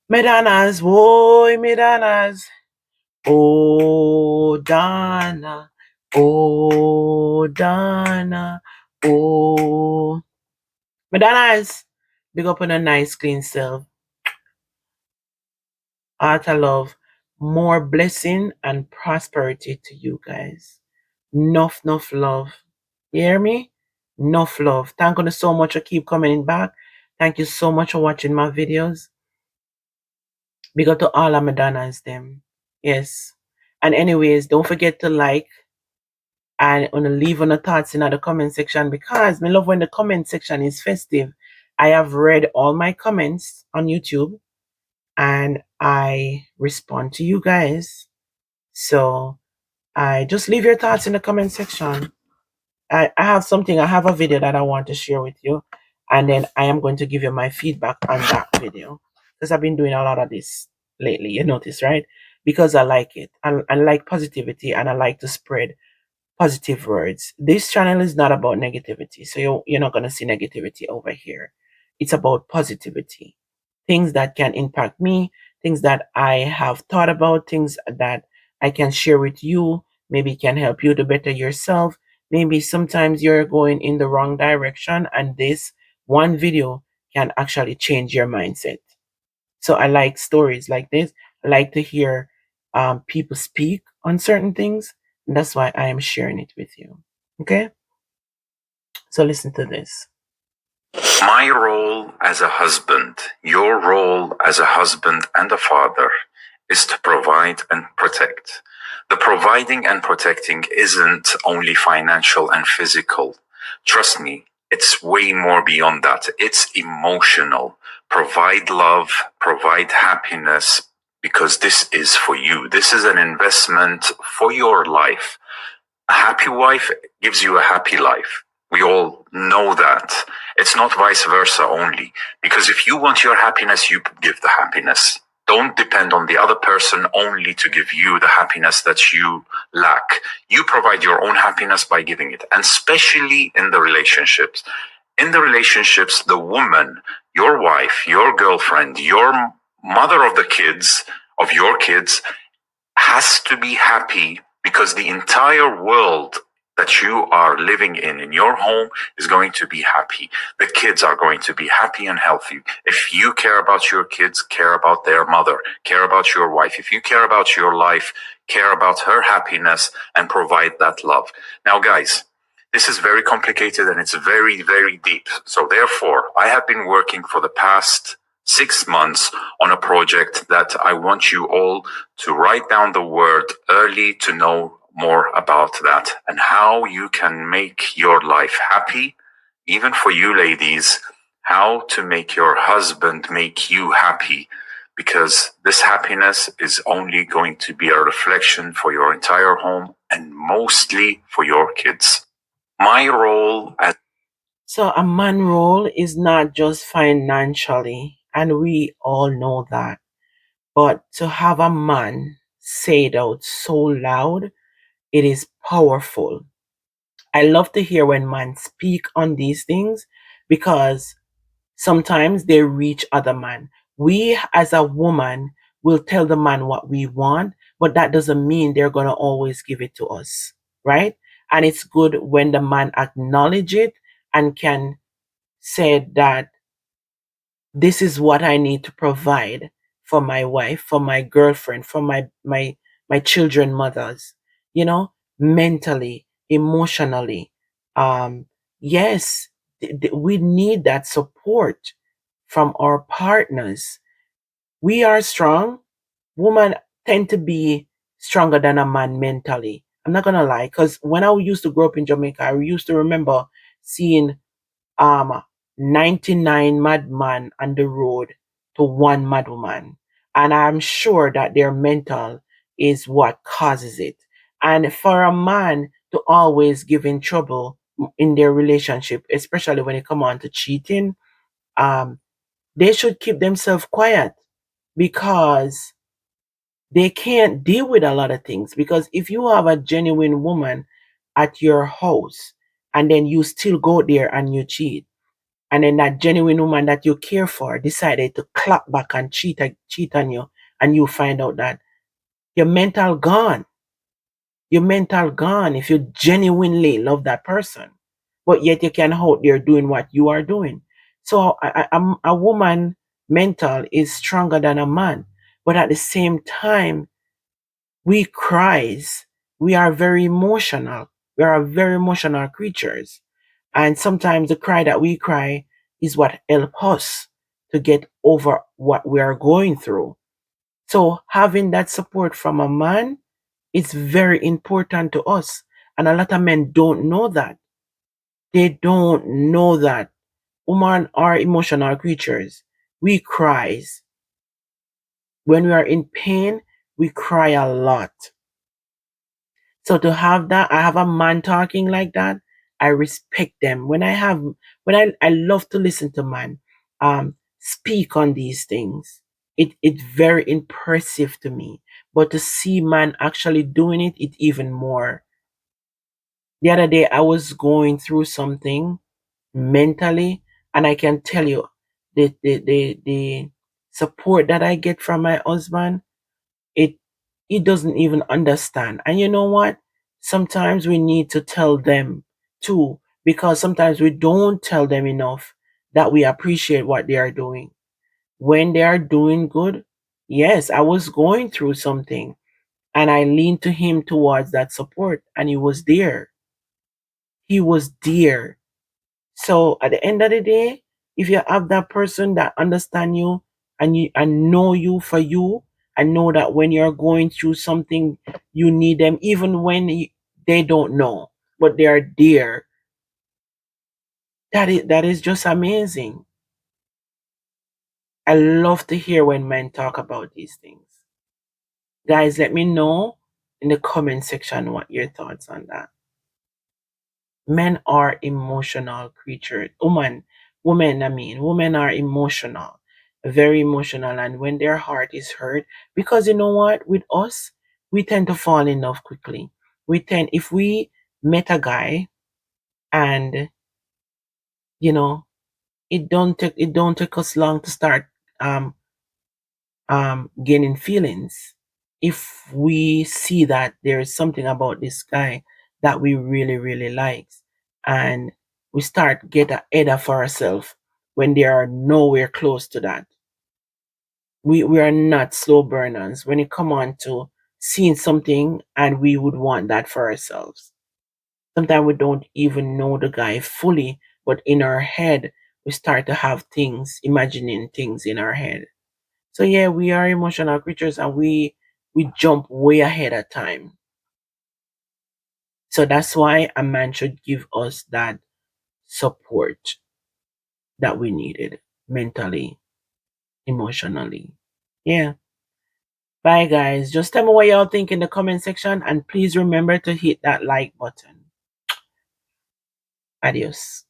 Madonna's, boy, Madonna's. Oh, Donna. Oh, Donna. Oh. Madonna's. Big up on a nice, clean self. Heart of love. More blessing and prosperity to you guys. Enough love. You hear me? Enough love. Thank you so much for keep coming back. Thank you so much for watching my videos. Big up to all of Madonna's them. Yes. And anyways, don't forget to like and leave on the thoughts in the comment section because me love when the comment section is festive. I have read all my comments on YouTube and I respond to you guys. So I just leave your thoughts in the comment section. I have a video that I want to share with you, and then I am going to give you my feedback on that video because I've been doing a lot of this lately. You notice, right? Because I like it. I like positivity and I like to spread positive words. This channel is not about negativity, so you're not going to see negativity over here. It's about positivity, things that can impact me, things that I have thought about, things that I can share with you, maybe can help you to better yourself. Maybe sometimes you're going in the wrong direction, and this one video can actually change your mindset. So I like stories like this. I like to hear people speak on certain things. And that's why I am sharing it with you. Okay? So listen to this. My role as a husband, your role as a husband and a father, is to provide and protect. The providing and protecting isn't only financial and physical. Trust me, it's way more beyond that. It's emotional. Provide love, provide happiness, because this is for you. This is an investment for your life. A happy wife gives you a happy life. We all know that. It's not vice versa only. Because if you want your happiness, you give the happiness. Don't depend on the other person only to give you the happiness that you lack. You provide your own happiness by giving it, and especially in the relationships. In the relationships, the woman, your wife, your girlfriend, your mother of the kids, of your kids, has to be happy because the entire world that you are living in your home is going to be happy. The kids are going to be happy and healthy. If you care about your kids, care about their mother, care about your wife. If you care about your life, care about her happiness and provide that love. Now, guys, this is very complicated and it's very, very deep. So therefore, I have been working for the past 6 months on a project that I want you all to write down the word early to know more about that and how you can make your life happy. Even for you ladies, how to make your husband make you happy, because this happiness is only going to be a reflection for your entire home and mostly for your kids. My role as So a man role is not just financially, and we all know that. But to have a man say it out so loud, it is powerful. I love to hear when men speak on these things because sometimes they reach other men. We as a woman will tell the man what we want, but that doesn't mean they're going to always give it to us, right? And it's good when the man acknowledge it and can say that this is what I need to provide for my wife, for my girlfriend, for my children mothers, mentally, emotionally. Um yes, we need that support from our partners. We are strong. Women tend to be stronger than a man mentally. I'm not gonna lie, because when I used to grow up in Jamaica, I used to remember seeing um 99 madman on the road to one mad woman. And I'm sure that their mental is what causes it. And for a man to always give in trouble in their relationship, especially when it come on to cheating, um, they should keep themselves quiet because they can't deal with a lot of things. Because if you have a genuine woman at your house and then you still go there and you cheat, And then that genuine woman that you care for decided to clap back and cheat on you, and you find out that your mental gone. Your mental gone if you genuinely love that person, but yet you can out there doing what you are doing. So a woman mental is stronger than a man, but at the same time, we cries. We are very emotional. We are very emotional creatures, and sometimes the cry that we cry is what help us to get over what we are going through. So having that support from a man is very important to us. And a lot of men don't know that. They don't know that. Women are emotional creatures. We cries. When we are in pain, we cry a lot. So to have that, I have a man talking like that, I respect them. I love to listen to man speak on these things. It's very impressive to me. But to see man actually doing it, it's even more. The other day I was going through something mentally, and I can tell you the support that I get from my husband, it he doesn't even understand. And you know what? Sometimes we need to tell them too, because sometimes we don't tell them enough that we appreciate what they are doing. When they are doing good, yes, I was going through something, and I leaned to him towards that support, and he was there. He was there. So at the end of the day, if you have that person that understand you, and know you for you, and know that when you're going through something, you need them, even when they don't know, but they are there. That is just amazing. I love to hear when men talk about these things. Guys, let me know in the comment section what your thoughts on that. Men are emotional creatures. Women are emotional, very emotional. And when their heart is hurt, because you know what, with us, we tend to fall in love quickly. If we met a guy, and you know, it don't take us long to start um gaining feelings. If we see that there is something about this guy that we really really like, and we start get ahead of ourselves when they are nowhere close to that. We are not slow burners when it come on to seeing something, and we would want that for ourselves. Sometimes we don't even know the guy fully, but in our head we start to have things, imagining things in our head. So yeah, we are emotional creatures, and we jump way ahead of time. So that's why a man should give us that support that we needed, mentally, emotionally. Yeah. Bye guys. Just tell me what y'all think in the comment section, and please remember to hit that like button. Adios.